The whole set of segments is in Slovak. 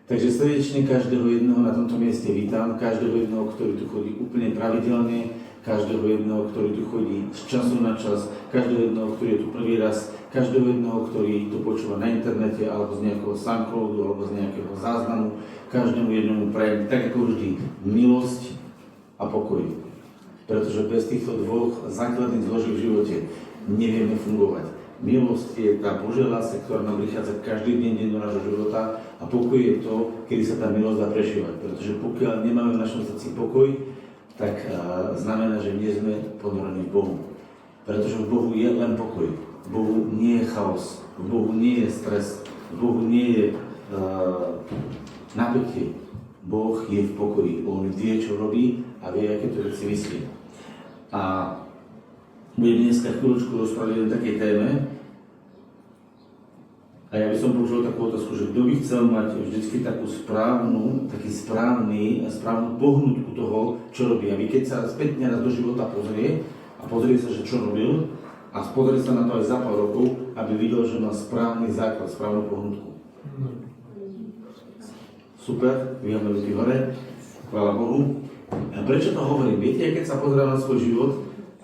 Takže srdečne každého jedného na tomto mieste vítam, každého jedného, ktorý tu chodí úplne pravidelne, každého jedného, ktorý tu chodí z času na čas, každého jedného, ktorý je tu prvý raz, každého jedného, ktorý to počúva na internete alebo z nejakého Soundcloudu alebo z nejakého záznamu, každému jednomu prajem, tak ako vždy, milosť a pokoj. Pretože bez týchto dvoch základných zložiek v živote nevieme fungovať. Milosť je tá Božia láska, ktorá nám prichádza každý deň do nášho života, a pokoj je to, kedy sa tá milosť dá prežívať. Pretože pokiaľ nemáme v našom srdci pokoj, tak znamená, že nie sme ponorení v Bohu. Pretože v Bohu je len pokoj. V Bohu nie je chaos, v Bohu nie je stres, v Bohu nie je napätie. Boh je v pokoji. On vie, čo robí a vie, aké to veci myslí. A budem dneska chvíľočku rozprávať o takej téme. A ja by som použil takú otázku, že kto by chcel mať vždy takú správnu pohnutku toho, čo robí. A vy keď sa spätne raz do života pozrie a pozrie sa, že čo robil, a pozrie sa na to aj za pár rokov, aby videl, že má správny základ, správnu pohnutku. Super, vyháme ruky hore, chvála Bohu. A prečo to hovorím? Viete, keď sa pozerám na svoj život,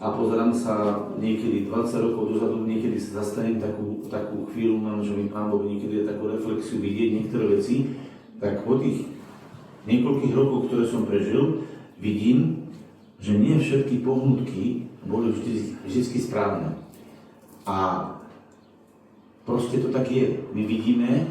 a pozerám sa niekedy 20 rokov dozadu, niekedy sa zastanem takú chvíľu, mám, že mi Pán Boh niekedy takú reflexiu vidieť niektoré veci, tak po tých niekoľkých rokoch, ktoré som prežil, vidím, že nie všetky pohnutky boli vždy správne. A proste to tak je. My vidíme,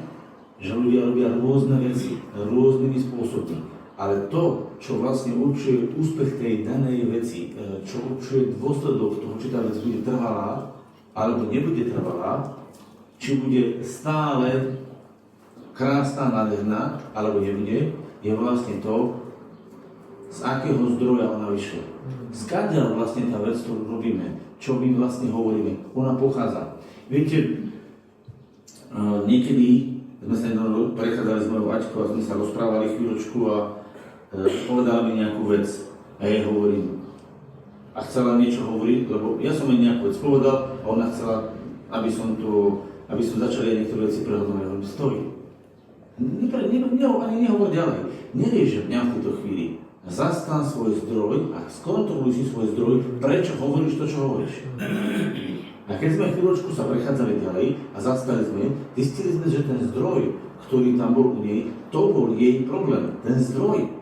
že ľudia robia rôzne veci, rôznymi spôsobmi. Ale to, čo vlastne určuje úspech tej danej veci, čo určuje dôsledok toho, či tá vec bude trvalá, alebo nebude trvalá, či bude stále krásna, nádherná, alebo nebude, je vlastne to, z akého zdroja ona vyšla. Skáďal vlastne tá vec, ktorú robíme, čo my vlastne hovoríme, ona pochádza. Viete, niekedy sme sa prechádzali s mojou Aťkou a sme sa rozprávali chvíľočku a povedala mi nejakú vec a ja jej hovorím. A chcela niečo hovoriť, lebo ja som jej nejakú vec povedal a ona chcela, aby som začal aj niektoré veci prehodnúť. Ja hovorím, stoj. Ani nehovor ďalej. Nerieš mňa v tejto chvíli. Zastan svoj zdroj a skontroluj si svoj zdroj, prečo hovoríš to, čo hovoríš. A keď sme chvíľočku sa prechádzali ďalej a zastali sme, zistili sme, že ten zdroj, ktorý tam bol u nej, to bol jej problém. Ten zdroj.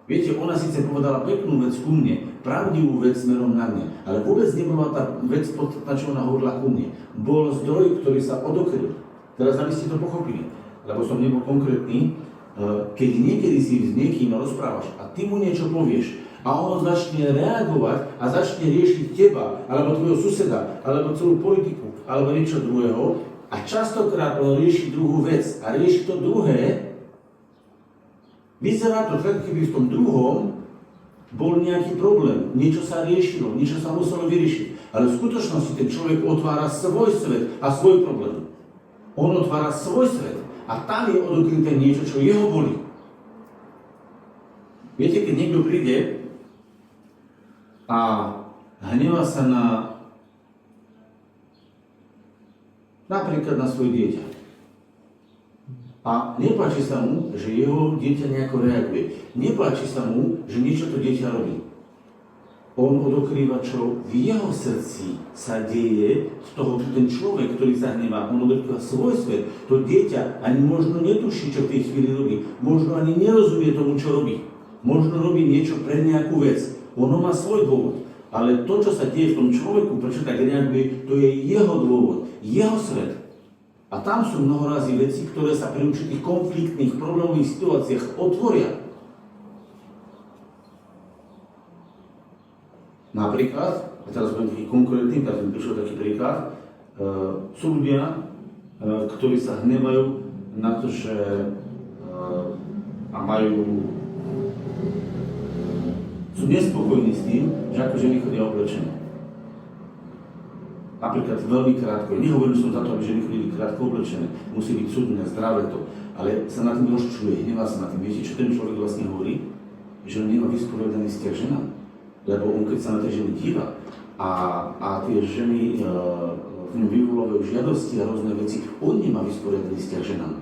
Viete, ona síce povedala peknú vec ku mne, pravdivú vec smerom na mňa, ale vôbec nebola tá vec podstatná, čo ona hovorila ku mne. Bol zdroj, ktorý sa odokryl. Teraz, aby ste to pochopili, lebo som nebol konkrétny, keď niekedy si s niekým rozprávaš a ty mu niečo povieš a on začne reagovať a začne riešiť teba, alebo tvojho suseda, alebo celú politiku, alebo niečo druhého, a častokrát on rieši druhú vec a rieši to druhé, vyzerá to tak, keby v tom druhom bol nejaký problém, niečo sa riešilo, niečo sa muselo vyriešiť. Ale v skutočnosti ten človek otvára svoj svet a svoj problém. On otvára svoj svet a tam je odokryté niečo, čo jeho bolí. Viete, keď niekto príde a hnevá sa napríklad na svoje dieťa. A nepáči sa mu, že jeho dieťa nejako reaguje. Nepáči sa mu, že niečo to dieťa robí. On odokrýva, čo v jeho srdci sa deje, z toho ten človek, ktorý sa hnevá, on odokrýva svoj svet. To dieťa ani možno netuší, čo v tej chvíli robí. Možno ani nerozumie tomu, čo robí. Možno robí niečo pre nejakú vec. Ono má svoj dôvod. Ale to, čo sa deje v tom človeku, prečo tak reaguje, to je jeho dôvod, jeho svet. A tam sú mnohorazí veci, ktoré sa pri určitých konfliktných, problémových situáciách otvoria. Napríklad, a teraz budem taký konkrétny, teraz mi prišiel taký príklad, sú ľudia, ktorí sa hnevajú na to, že sú nespokojní s tým, že ako ženy chodia oblečené. Napríklad veľmi krátko, nehovorím som za to, aby ženy chodili krátko oblečené, musí byť cudné, zdravé to, ale sa na tým rozčuje, hnevá sa na tým. Viete, čo ten človek vlastne hovorí? Že on nemá vysporiadaný vzťah ženám. Lebo on keď sa na tie ženy díva a tie ženy v ňom vyvolávajú žiadosti a rôzne veci, on nemá vysporiadaný vzťah ženám.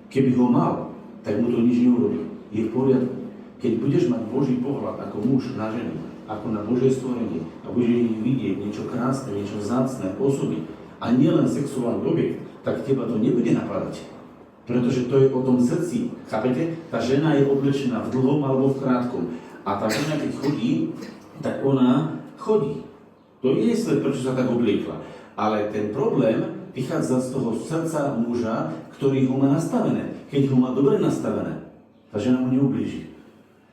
Keby ho mal, tak mu to nič neurobí. Je v poriadku. Keď budeš mať Boží pohľad ako muž na ženu, ako na Božie stvorenie a budeš vidieť niečo krásne, niečo vzácne, osoby a nielen sexuálny objekt, tak teba to nebude napadať. Pretože to je o tom srdci. Chápete? Tá žena je oblečená v dlhom alebo v krátkom. A tá žena, keď chodí, tak ona chodí. To nie je svet, prečo sa tak obliekla. Ale ten problém vychádza z toho srdca muža, ktorý ho má nastavené. Keď ho má dobre nastavené, tá žena mu neublíži.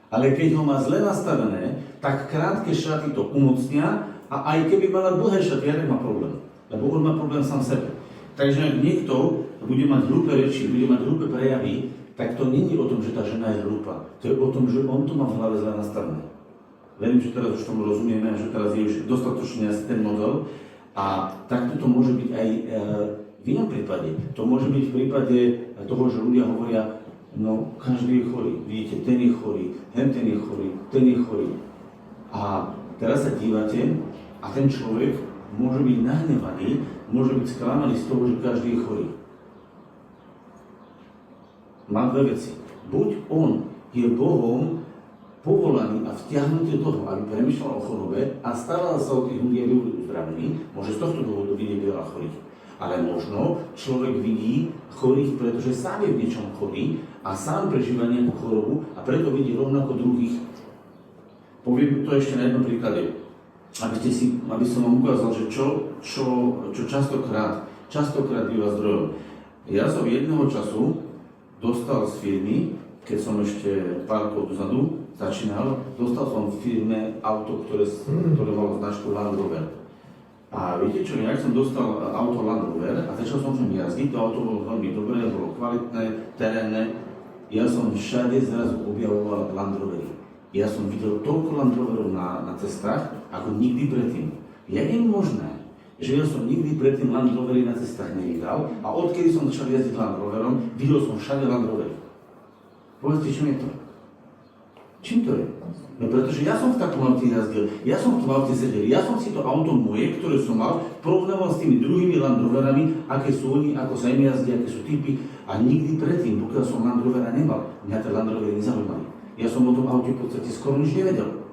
Ale keď ho má zle nastavené, tak krátke šaty to umocnia a aj keby mala dlhé šaty, ja nemá problém. Lebo on má problém sám sebe. Takže ak niekto bude mať hlúpe reči, bude mať hlúpe prejavy, tak to nie je o tom, že tá žena je hlúpa. To je o tom, že on to má v hlave zle nastavené. Verím, že teraz už tomu rozumieme, že teraz je už dostatočne asi ten model. A takto to môže byť aj v inom prípade. To môže byť v prípade toho, že ľudia hovoria, no každý je chorý. Vidíte, ten je chorý, ten je chorý, ten je chorý. A teraz sa dívate a ten človek môže byť nahnevaný, môže byť sklamaný z toho, že každý je chorý. Má dve veci. Buď on je Bohom povolaný a vtiahnutý do toho, aby premýšľal o chorobe a staral sa o tých ľudí, aby boli uzdravení, môže z tohto dôvodu vidieť veľa chorých. Ale možno človek vidí chorých, pretože sám je v niečom chorý a sám prežíva nejakú chorobu a preto vidí rovnako druhých. Poviem to ešte na jednom príklade, aby som vám ukázal, že čo častokrát býva zdrojom. Ja som jedného času dostal z firmy, keď som ešte pár rokov dozadu začínal, dostal som v firme auto, ktoré malo značku Land Rover. A viete čo, ja som dostal auto Land Rover a začal som v ňom jazdiť, to auto bolo veľmi dobré, bolo kvalitné, terénne. Ja som všade zrazu objavoval Land Rovery. Ja som videl toľko Land Roverov na cestách, ako nikdy predtým. Jak je možné, že ja som nikdy predtým Land Rovery na cestách nevidel a odkedy som začal jazdiť Land Roverom, videl som všade Land Rovery. Povedzte, čím je to? Čím to je? No pretože ja som v takom aute jazdil, ja som v tom aute sedel, ja som si to auto moje, ktoré som mal, porovnával s tými druhými Land Roverami, aké sú oni, ako sa im jazdí, aké sú typy a nikdy predtým, pokiaľ som Land Rovera nemal, mňa tie Land Rovery nezaujímali. Ja som o tom aute v podstate skoro nič nevedel.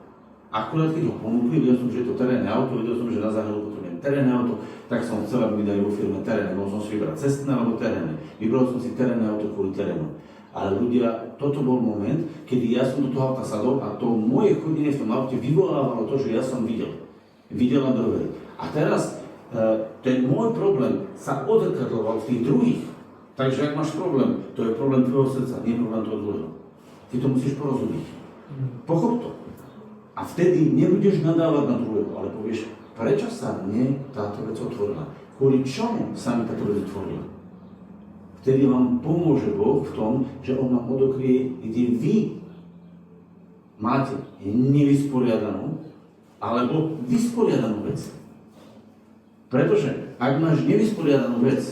Akurát keď ho ponúkli, vedel som, že je to terénne auto, vedel som, že na záhľadu potrebujem terénne auto, tak som chcel, aby mi dali vo firme terénne, mohol som si vybrať cestné alebo terénne. Vybral som si terénne auto kvôli terénu. Ale ľudia, toto bol moment, kedy ja som do toho auta sadol a to moje chodenie v tom aute vyvolávalo to, že ja som videl Land Rovery. A teraz ten môj problém sa odzrkadloval v tých druhých. Takže ak máš problém, to je problém tvojho srdca, nie problém toho druhého. Ty to musíš porozumieť. Pochop to. A vtedy nebudeš nadávať na druhého, ale povieš, prečo sa mne táto vec otvorila? Kvôli čomu sa mi táto vec otvorila? Vtedy vám pomôže Boh v tom, že On vám odokrie, kde vy máte nevysporiadanú alebo vysporiadanú vec. Pretože ak máš nevysporiadanú vec,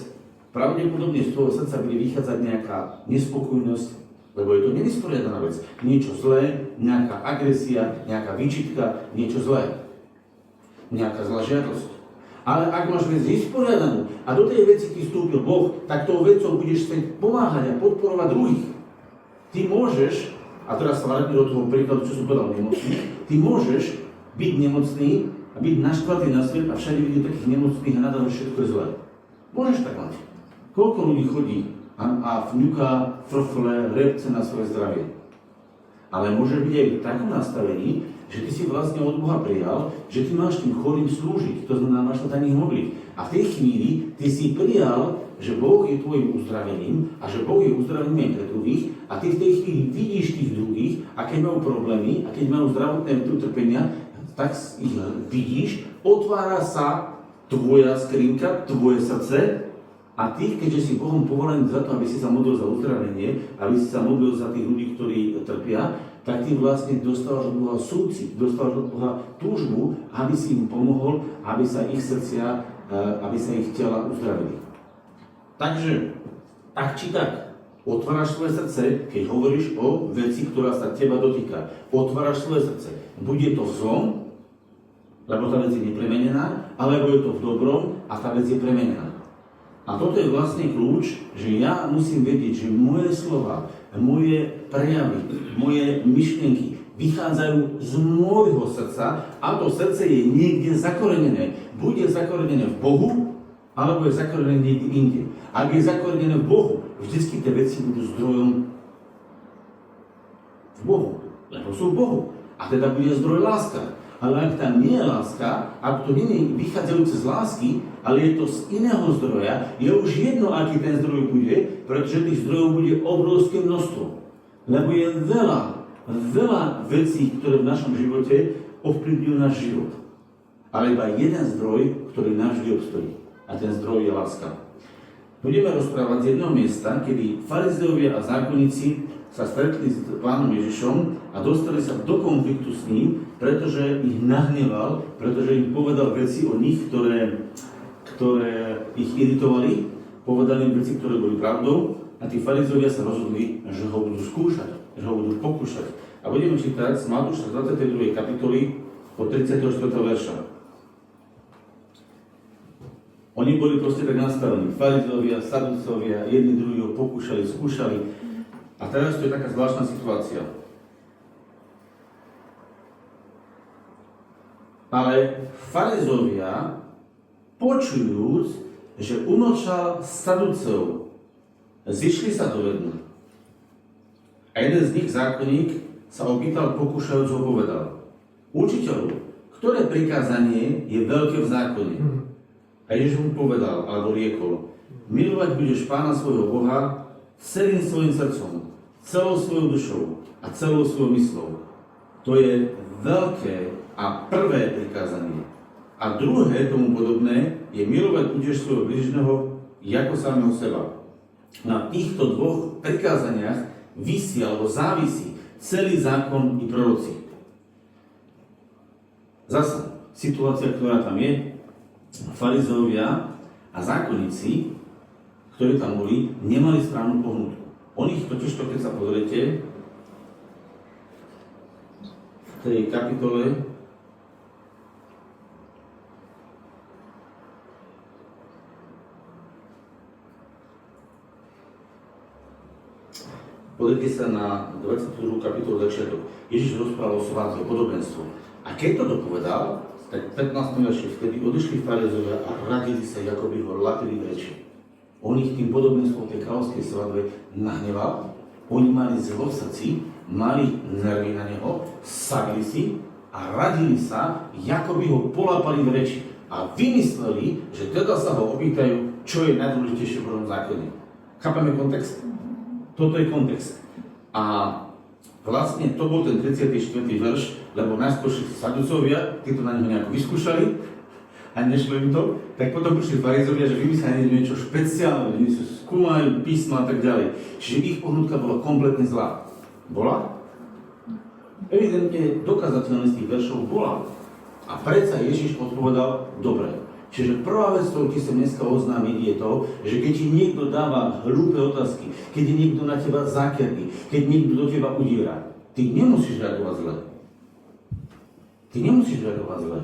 pravdepodobne z toho srdca bude vychádzať nejaká nespokojnosť, lebo je to nevysporiadaná vec. Niečo zlé, nejaká agresia, nejaká výčitka, niečo zlé. Nejaká zlá žiadosť. Ale ak máš vec vysporiadanú a do tej veci ti vstúpil Boh, tak tou vecou budeš chcieť pomáhať a podporovať druhých. Ty môžeš, a teraz sa vrátim do toho príkladu, čo som povedal nemocný, ty môžeš byť nemocný a byť naštvatý na svet a všade vidieť takých nemocných a nadal, že všetko je zlé. Môžeš tak mať. Koľko ľudí chodí a vňuká, frfle, repce na svoje zdravie. Ale môže byť aj v takom nastavení, že ty si vlastne od Boha prijal, že ty máš tým chorým slúžiť, to znamená, máš to na nich modliť. A v tej chvíli ty si prijal, že Boh je tvojim uzdravením a že Boh je uzdravením aj pre druhých a ty v tej chvíli vidíš tých druhých a keď majú problémy a keď majú zdravotné utrpenia, tak ich vidíš, otvára sa tvoja skrinka, tvoje srdce a ty, keďže si Bohom povolaný za to, aby si sa modlil za uzdravenie, aby si sa modlil za tých ľudí, ktorí trpia, tak ty vlastne dostávaš od Boha súcit, dostávaš od Boha túžbu, aby si im pomohol, aby sa ich srdcia, aby sa ich tela uzdravili. Takže, tak či tak, otváraš svoje srdce, keď hovoríš o veci, ktorá sa teba dotýka. Otváraš svoje srdce. Bude to v zlom, lebo tá vec je nepremenená, alebo je to v dobrom a tá vec je premenená. A A toto je vlastne kľúč, že ja musím vedieť, že moje slova, moje prejavy, moje myšlienky vychádzajú z môjho srdca a to srdce je niekde zakorenené. Bude zakorenené v Bohu, alebo je zakorenené niekde inde. Ak je zakorenené v Bohu, vždycky tie veci budú zdrojom v Bohu, lebo sú v Bohu. A teda bude zdroj láska. Ale ak tam nie je láska, ak to nie je vychádzajúce z lásky, ale je to z iného zdroja, je už jedno, aký ten zdroj bude, pretože tých zdrojov bude obrovské množstvo. Lebo je veľa vecí, ktoré v našom živote ovplyvňujú náš život. Ale iba jeden zdroj, ktorý navždy obstojí. A ten zdroj je láska. Budeme rozprávať z jedného miesta, kedy farizeovia a zákonníci sa stretli s Pánom Ježišom a dostali sa do konfliktu s ním, pretože ich nahneval, pretože im povedal veci o nich, ktoré ich iritovali, povedali im veci, ktoré boli pravdou a tí farizeovia sa rozhodli, že ho budú skúšať, že ho budú pokúšať. A budeme čítať z Matúša 22. kapitoly od 34. verša. Oni boli proste tak nastavení, farizeovia, saducovia, jedni druhého pokúšali, skúšali. A teraz to je taká zvláštna situácia. Ale farizovia, počujúc, že umlčal saduceov, zišli sa do vedna. A jeden z nich, zákonník, sa opýtal, pokúšajúc ho povedal: Učiteľu, ktoré prikázanie je veľké v zákone? A Ježiš mu povedal, alebo riekol: Milovať budeš Pána svojho Boha celým svojim srdcom, celou svojou dušou a celou svojou myslou. To je veľké a prvé prikázanie. A druhé, tomu podobné, je milovať budeš svojho bližného ako samého seba. Na týchto dvoch prikázaniach visí alebo závisí celý zákon i proroci. Zasa, situácia, ktorá tam je, farizeovia a zákonníci, ktorí tam boli, nemali správnu pohnutku. Oni totiž to, keď sa pozriete, v tej kapitole pozrite sa na 22. kapitolu začiatok. Ježiš rozprával o svátke, o podobenstvu. A keď to dopovedal, tak 15. verši, vtedy odišli farizovia a radili sa, ako by ho latili v reči. On ich tým podobenstvom tej kráľovskej svadbe nahneval, oni mali zlo v srdci, mali nervy na neho, sadli si a radili sa, ako by ho polapali v reči. A vymysleli, že teda sa ho opýtajú, čo je najdôležitejšie v Božom zákone. Chápeme kontext? Toto je kontext. A vlastne to bol ten 34. verš, lebo najskôr šli saducovia, tí to na neho nejako vyskúšali a nešlo im to, tak potom prišli farizovia, že vymysleli niečo špeciálne, že si skúmajú písma a tak ďalej. Čiže ich pohnutka bola kompletne zlá. Bola? Evidentne dokázateľné z tých veršov bola. A predsa Ježiš odpovedal, dobre. Čiže prvá vec, ktorú ti chcem dneska oznámiť, je to, že keď ti niekto dáva hlúpe otázky, keď je niekto na teba zákerný, keď niekto do teba udiera, ty nemusíš reagovať zle. Ty nemusíš reagovať zle.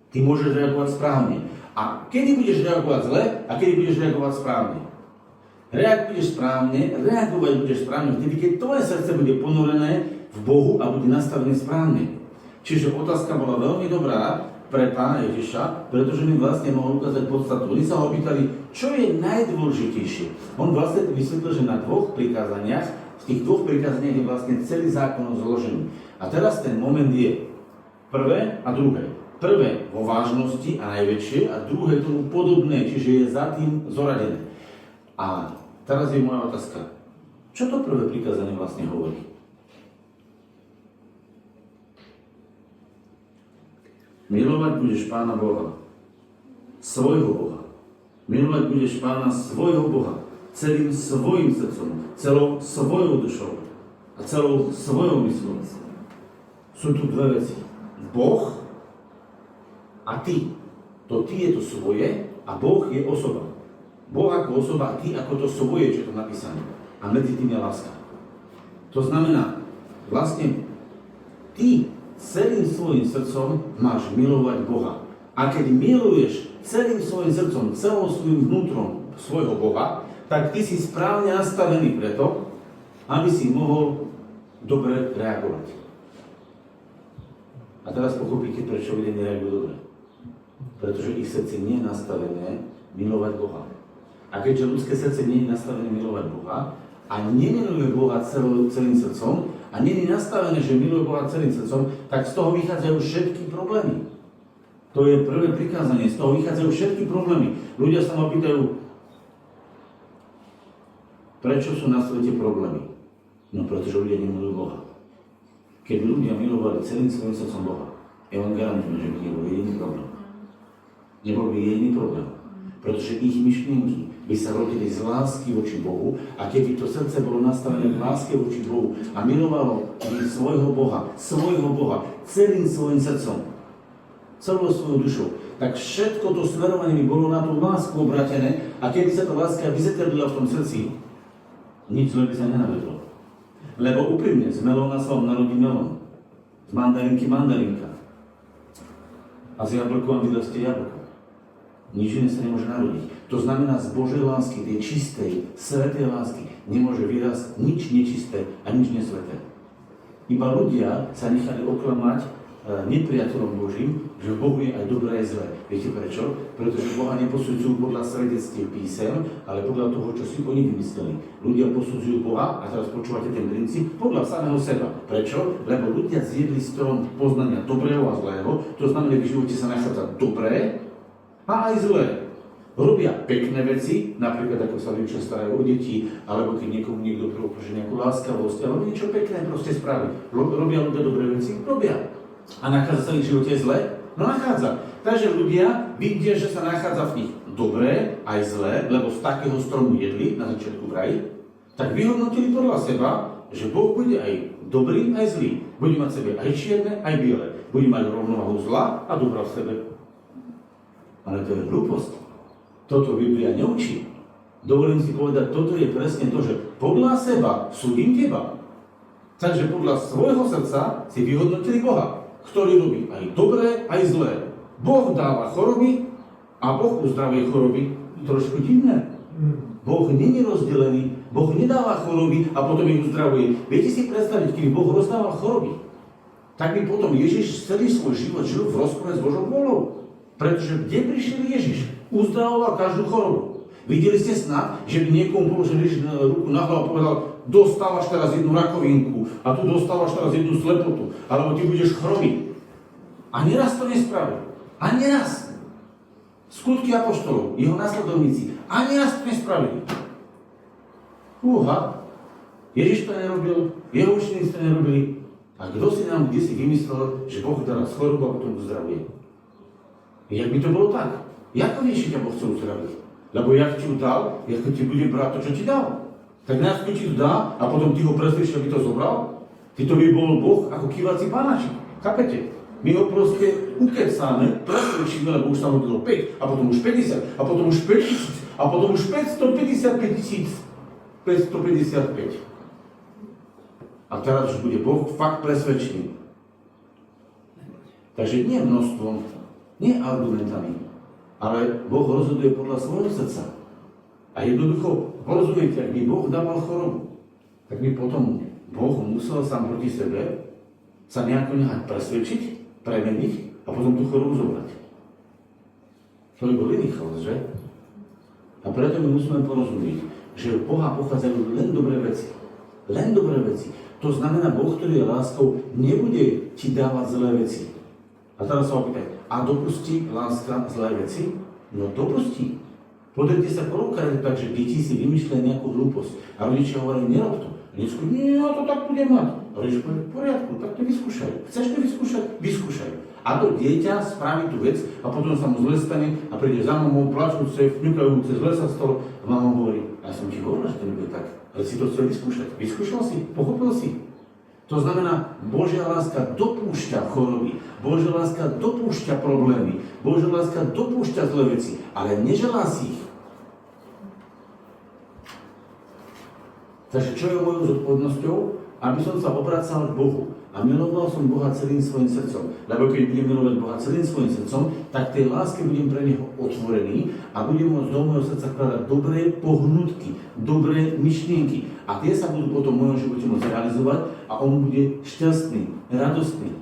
Ty môžeš reagovať správne. A kedy budeš reagovať zle a kedy budeš reagovať správne? Reagovať budeš správne vtedy, keď tvoje srdce bude ponorené v Bohu a bude nastavené správne. Čiže otázka bola veľmi dobrá pre Pána Ježiša, pretože mi vlastne mohol ukázať podstatu. Oni sa ho opýtali, čo je najdôležitejšie. On vlastne vysvetlil, že na dvoch prikázaniach, v tých dvoch prikázaniach je vlastne celý zákon zložený. A teraz ten moment je prvé a druhé. Prvé vo vážnosti a najväčšie a druhé tomu podobné, čiže je za tým zoradené. A teraz je moja otázka. Čo to prvé prikázanie vlastne hovorí? Milovať budeš Pána Boha, svojho Boha. Milovať budeš Pána svojho Boha, celým svojim srdcom, celou svojou dušou a celou svojou myslou. Sú tu dve veci. Boh a ty. To ty je to svoje a Boh je osoba. Boh ako osoba a ty ako to svoje, čo je to napísané. A medzi tým je láska. To znamená, vlastne ty celým svojim srdcom máš milovať Boha. A keď miluješ celým svojim srdcom, celým svojim vnútrom svojho Boha, tak ty si správne nastavený preto, aby si mohol dobre reagovať. A teraz pochopíte, prečo ľudia nereagujú dobre. Pretože ich srdce nie je nastavené milovať Boha. A keďže ľudské srdce nie je nastavené milovať Boha a nemiluje Boha celým srdcom a nie je nastavené, že miluje Boha celým srdcom, tak z toho vychádzajú všetky problémy. To je prvé prikázanie, z toho vychádzajú všetky problémy. Ľudia sa ma pýtajú, prečo sú na svete problémy? No pretože ľudia nemilujú Boha. Keby ľudia milovali celým svojím srdcom Boha, ja vám garantujem, že by nebol jediný problém. Nebol by jediný problém. Pretože ich myšlienky by sa rodili z lásky voči Bohu a keby to srdce bolo nastavené v láske voči Bohu a milovalo svojho Boha, celým svojim srdcom, celou svojou dušou, tak všetko to smerovanie by bolo na tú lásku obrátené a keby sa tá láska vyzetrila v tom srdci, nič zle by sa nenavedlo. Lebo úprimne, z melóna sa vám narodí melón, z mandarinky mandarinka a z jablku vám vyrastie jablko. Nič iné sa nemôže narodiť. To znamená, z Božej lásky, tej čistej, svätej lásky, nemôže vyrásť nič nečisté a nič nesväté. Iba ľudia sa nechali oklamať nepriateľom Božím, že v Bohu je aj dobré aj zlé. Viete prečo? Pretože Boha neposudzujú podľa svedectiev písem, ale podľa toho, čo si oni vymysleli. Ľudia posudzujú Boha, a teraz počúvate ten princíp, podľa samého seba. Prečo? Lebo ľudia zjedli strom poznania dobrého a zlého, to znamená, že v živote sa nachádza dobré a aj zlé. Robia pekné veci, napríklad ako sa rodičia starajú o deti, alebo keď niekomu niekto propoží nejakú láskavosť, alebo niečo pekné proste spraví. Robia ľudia dobré veci? Robia. A nachádza sa v ich živote zle? No nachádza. Takže ľudia vidia, že sa nachádza v nich dobré aj zlé, lebo z takého stromu jedli na začiatku v raji, tak vyhodnotili podľa seba, že Boh bude aj dobrý, aj zlý. Bude mať v sebe aj čierne, aj biele. Bude mať rovnováhu zla a dobra v sebe. Ale to je hlúposť. Toto Biblia neučí. Dovolím si povedať, toto je presne to, že podľa seba súdim teba. Takže podľa svojho srdca si vyhodnotili Boha, ktorý robí aj dobré, aj zlé. Boh dáva choroby a Boh uzdravuje choroby. Trošku divné. Boh nie je rozdelený, Boh nedáva choroby a potom ich uzdravuje. Viete si predstaviť, keby Boh rozdával choroby, tak by potom Ježiš celý svoj život žil v rozpore s Božou vôľou. Pretože kde prišiel Ježiš? Uzdravoval každú chorobu. Videli ste snad, že by niekomu položil Ježiš ruku na hlavu a povedal, dostávaš teraz jednu rakovinku a tu dostávaš teraz jednu slepotu, alebo ty budeš chromý. Ani raz to nespravil. Ani raz. Skutky apoštolov, jeho nasledovníci, ani raz to nespravili. Ježiš to nerobil, jeho učeníci to nerobili. A kto si nám kde si vymyslel, že Boh dá nás chorobu a potom uzdravuje? Jak by to bolo tak? Jak vieš, že ťa Boh chce uzdraviť? Lebo jak ti ju dal, jak ti bude brať to, čo ti dal. Tak najskôr ti to dá a potom ty ho presvedčíš, aby to zobral? Ty to by bol Boh ako kývací panáčik. Chápete? My ho proste ukecáme, presvedčíme, lebo už sa hodilo 5, a potom už 50, a potom už 5000, a potom už 555. A teraz už bude Boh fakt presvedčený. Takže nie množstvom, nie argumentami, ale Boh rozhoduje podľa svojho srdca. A jednoducho, porozumiete, ak by Boh dával chorobu, tak by potom Boh musel sám proti sebe sa nejako nehať presvedčiť, premeniť a potom tú chorobu zobrať. To by bol iný chaos, že? A preto my musíme porozumieť, že od Boha pochádzajú len dobré veci. Len dobré veci. To znamená, Boh, ktorý je láskou, nebude ti dávať zlé veci. A teraz sa opýtaj, a dopustí láska zlé veci? No dopustí. Podrite sa koľkokrát tak, že deti si vymýšľajú nejakú hlúposť. A rodičia hovorí, nerob to. Detsku, nie, ja to tak budem mať. A rodič povie, v poriadku, tak to vyskúšaj. Chceš to vyskúšať? Vyskúšaj. A to dieťa spraví tú vec a potom sa mu zle stane a príde za mamou, plačúce, vňukajúce, zle sa stalo a mama hovorí, ja som ti hovoril, že to nebude tak. Ale si to chcel vyskúšať. Vyskúšal si, pochopil si. To znamená, Božia láska dopúšťa choroby, Božia láska dopúšťa problémy, Božia láska dopúšťa zlé veci, ale neželá si ich. Takže čo je mojou zodpovednosťou? Aby som sa obracal k Bohu. a miloval som Boha celým svojim srdcom. Lebo keď budem milovať Boha celým svojim srdcom, tak tej láske budem pre Neho otvorený a budem môcť do môjho srdca vkladať dobré pohnutky, dobré myšlienky. A tie sa budú potom v mojom živote môcť realizovať a on bude šťastný, radostný.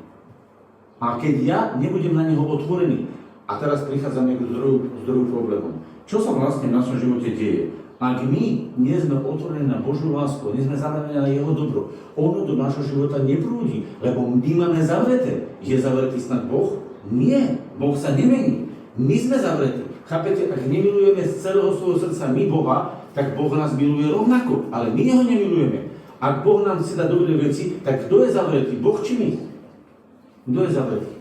A keď ja nebudem na Neho otvorený, a teraz prichádzame k zdroju problémom. Čo sa vlastne v našom živote deje? Ak my nie sme otvorení na Božiu lásku, nie sme zameraní na Jeho dobro, ono do nášho života neprúdi, lebo my máme zavreté. Je zavretý snad Boh? Nie. Boh sa nemení. My sme zavretí. Chápete? Ak nemilujeme z celého svojho srdca my Boha, tak Boh nás miluje rovnako, ale my Neho nemilujeme. Ak Boh nám chce dať dobré veci, tak kto je zavretý? Boh či my? Kto je zavretý?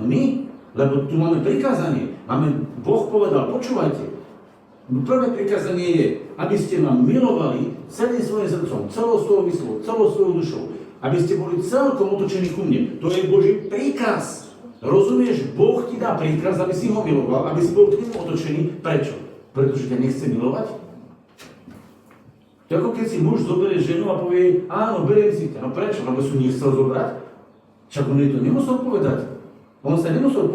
No my. Lebo tu máme prikázanie. Boh povedal, počúvajte, prvé prikázanie je, aby ste ma milovali celým svojim srdcom, celou svojou myslou, celou svojou dušou. Aby ste boli celkom otočení ku mne. To je Boží príkaz. Rozumieš? Boh ti dá príkaz, aby si ho miloval, aby si bol k nemu otočený. Prečo? Pretože ťa nechce milovať? To ako keď si muž zoberie ženu a povie, áno, beriem si ťa. No prečo? Lebo si nechcel zobrať? Však on jej to nemusel povedať. On sa nemusel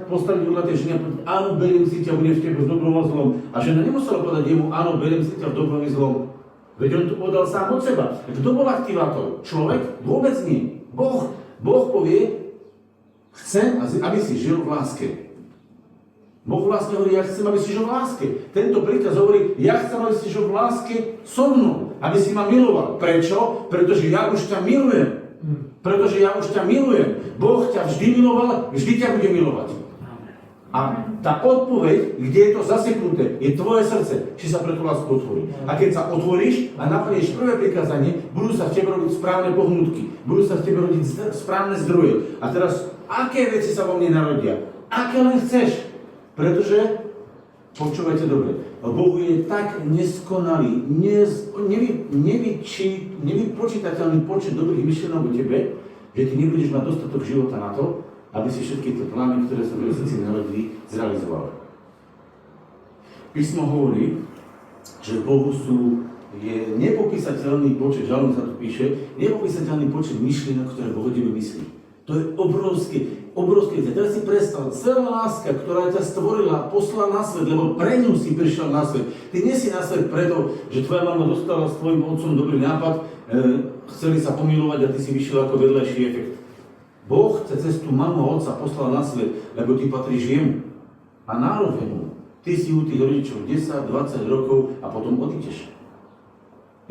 postaviť na tej žene a povedať, áno, beriem si ťa, budem v tebe v dobrom a zlom. A žena nemusela povedať jemu, áno, beriem si ťa v dobrom i zlom. Veď on to povedal sám od seba. Kto bol aktivátor? Človek? Vôbec nie. Boh. Boh povie, chcem, aby si žil v láske. Boh vlastne hovorí, ja chcem, aby si žil v láske. Tento príkaz hovorí, ja chcem, aby si žil v láske so mnou, aby si ma miloval. Prečo? Pretože ja už ťa milujem. Pretože ja už ťa milujem. Boh ťa vždy miloval, vždy ťa bude milovať. A tá odpoveď, kde je to zaseknuté, je tvoje srdce, či sa pre tú lásku otvorí. A keď sa otvoríš a naplníš prvé prikázanie, budú sa v tebe rodiť správne pohnutky, budú sa v tebe rodiť správne zdroje. A teraz, aké veci sa vo mne narodia? Aké len chceš? Pretože, počúvajte dobre, Boh je tak neskonalý, nevypočítateľný počet dobrých myšlienok o tebe, že ty nebudeš mať dostatok života na to, aby si všetky tie plány, ktoré sa v srdci narodili, zrealizovali. Písmo hovorí, že Bohu je nepopísateľný počet, žalm sa tu píše, nepopísateľný počet myšlienok, ktoré Boh o tebe myslí. To je obrovské. Teraz si predstav, celá láska, ktorá ťa stvorila, poslala na svet, lebo pre ňu si prišiel na svet. Ty nie si na svet preto, že tvoja mama dostala s tvojim otcom dobrý nápad, chceli sa pomilovať a ty si vyšiel ako vedľajší efekt. Boh chce cez tú mamu a otca poslal na svet, lebo ty patríš jemu. A nároveň ty si u tých rodičov 10, 20 rokov a potom odídeš.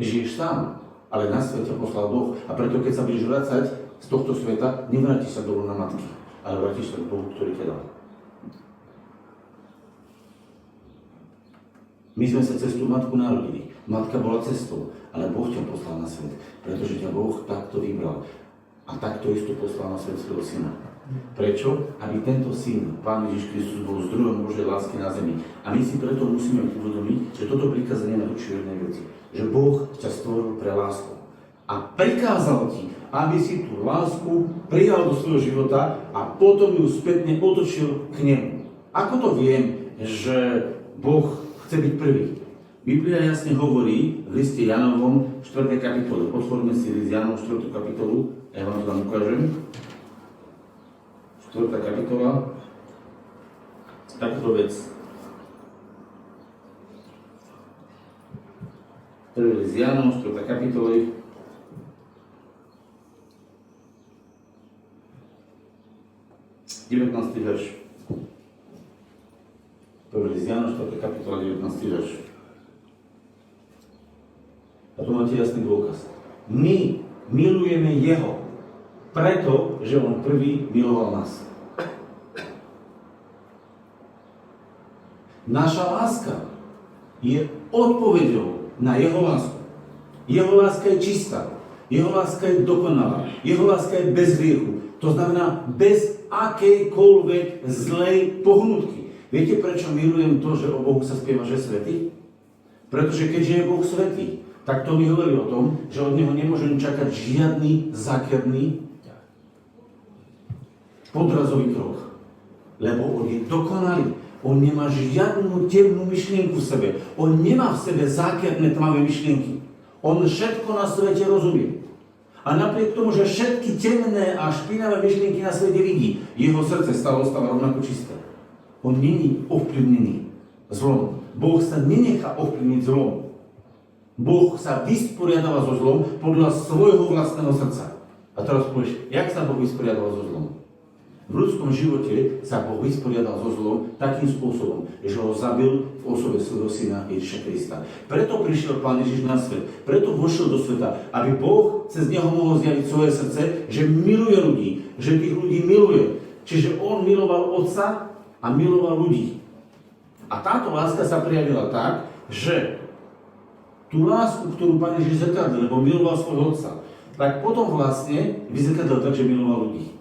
Žiješ sám, ale na svet ťa poslal Boh. A preto, keď sa budeš vracať z tohto sveta, nevrátiš sa do lona matky, ale vrátiš sa k Bohu, ktorý ťa dal. My sme sa cez tú matku narodili. Matka bola cestou, ale Boh ťa poslal na svet, pretože ťa Boh takto vybral. A takto isto poslal na svet svojho syna. Prečo? Aby tento syn, Pán Ježiš Kristus, bol zdrojom Božej lásky na zemi. A my si preto musíme uvedomiť, že toto prikázanie nás učí jednej veci. Že Boh ťa stvoril pre lásku. A prikázal ti, aby si tú lásku prijal do svojho života a potom ju spätne otočil k nemu. Ako to viem, že Boh chce byť prvý? Biblia jasne hovorí v liste Jánovom 4. kapitole. Otvoríme si list Jánom 4. kapitolu. Ja vám to tam ukážem. 4. kapitola. Takto vec. Prvý list Jánom, 4. kapitola. Devätnásty verš. Prvý list Jánom, 4. kapitola, 19. verš. A tu máte jasný dôkaz. My milujeme Jeho, preto, že On prvý miloval nás. Naša láska je odpoveďou na Jeho lásku. Jeho láska je čistá. Jeho láska je dokonalá. Jeho láska je bez hriechu. To znamená bez akejkoľvek zlej pohnutky. Viete, prečo milujem to, že o Bohu sa spieva, že je svätý? Pretože keďže je Boh svätý, tak to mi hovorí o tom, že od Neho nemôžem čakať žiadny zákerný podrazový krok. Lebo On je dokonalý. On nemá žiadnu temnú myšlienku v sebe. On nemá v sebe zákerné tmavé myšlienky. On všetko na svete rozumie. A napriek tomu, že všetky temné a špinavé myšlienky na svete vidí, jeho srdce stále ostáva rovnako čisté. On není ovplyvnený zlom. Boh sa nenechá ovplyvniť zlom. Boh sa vysporiadáva so zlom podľa svojho vlastného srdca. A teraz povieš, jak sa Boh vysporiadáva so zlom? V ľudskom živote sa Boh vysporiadal so zlom takým spôsobom, že ho zabil v osobe svojho syna Ježiša Krista. Preto prišiel Pán Ježiš na svet, preto vošiel do sveta, aby Boh cez neho mohol zjaviť svoje srdce, že miluje ľudí, že tých ľudí miluje. Čiže on miloval Otca a miloval ľudí. A táto láska sa prejavila tak, že tú lásku, ktorú Pán Ježiš zrkadlil, lebo miloval svojho Otca, tak potom vlastne vyzrkadlil tak, že miloval ľudí.